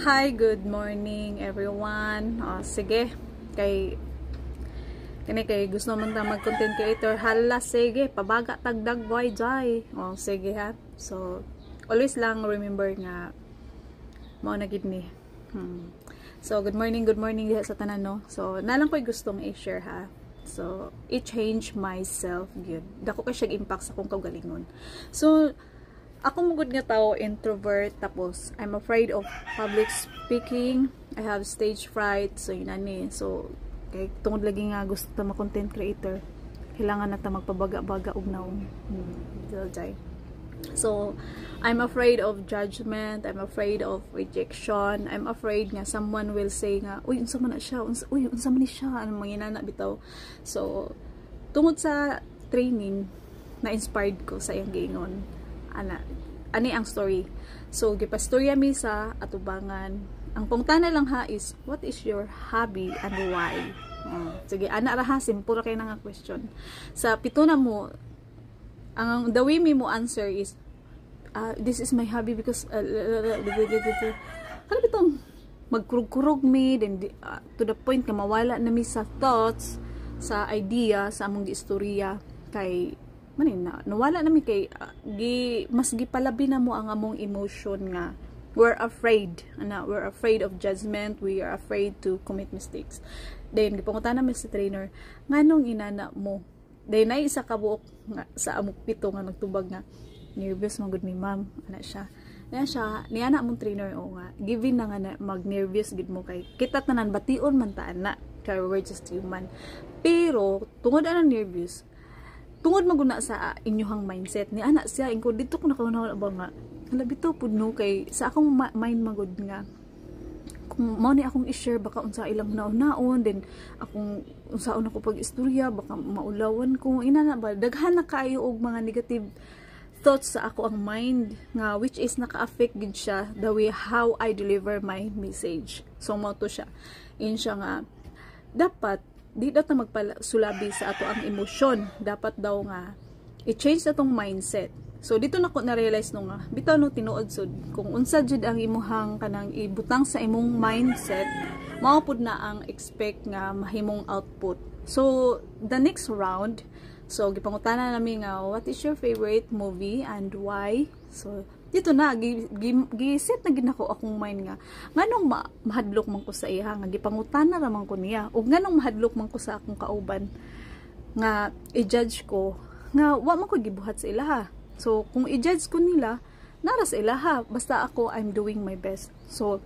Hi, good morning everyone. Sige, kay gusto man ta mag-content creator. Hala, sige, pabaga tagdag boy jay. Sige ha. So, always lang remember nga mao na gid ni. So, good morning diha sa tanan no. So, nalang ko'y gustong i-share ha. So, i-change myself gyud. Dako kay siya impact sa akong kaugalingon. So, ako mugod nga tao, introvert, tapos I'm afraid of public speaking. I have stage fright, so yun ani. So, kay tungod lagi nga gusto ta ma-content creator, kailangan na ta magpabaga-baga og naong. So, I'm afraid of judgment, I'm afraid of rejection, I'm afraid nga someone will say nga, uy, unsa man na siya, uy, unsa man ni siya, anong manginana bitaw. So, tungod sa training, na-inspired ko sa iyang giingon. Ani ang story. So, gipastorya mi sa atubangan. Ang pungtana lang ha is, what is your hobby and why? Sige, ana ra ha, simple kay nga question. Sa pito na mo, ang the way mo answer is, this is my hobby because, ano bitong magkurog-kurog mi, then to the point nga mawala na mi sa thoughts, sa idea, sa among istorya, kay manin na nawala nami kay mas gipalabi na mo ang among emotion nga we're afraid of judgment, we are afraid to commit mistakes. Then gipangutan namin sa trainer nganong inana mo, then nay isa ka buok nga sa among pito nga nagtubag nga nervous man gud mi ma'am ana siya niya na mong trainer o nga given na nga mag nervous gid mo kay kita tanan bation man ta ana kay we're just human, pero tungod ana nervous tungod maguna sa inyuhang mindset ni anak siya ingko dito ko nakaunaw ba nga labito pud no kay sa akong mind magud nga kung mao ni akong i-share baka unsa ilang naon then akong unsaon ako pag istorya baka maulawan ko inana ba daghan na kaayo og mga negative thoughts sa ako ang mind nga which is naka-affect gid siya the way how I deliver my message. So mao to siya in siya nga dapat di daw ta magpasulabi sa ato ang emosyon, dapat daw nga i-change atong mindset. So dito na ko na-realize no nga bitaw no tinuod sud kung unsa jud ang imuhang kanang ibutang sa imong mindset, mao pud na ang expect nga mahimong output. So the next round, so gipangutana nami nga what is your favorite movie and why. So dito na giset na ginako akong mind nga nganong mahadlok man ko sa iya nga gipangutana ra man ko niya ug nganong mahadlok man ko sa akong kauban nga i-judge ko nga wa man ko gibuhat sa ilaha. So kung i-judge ko nila nara sa ilaha, basta ako I'm doing my best. So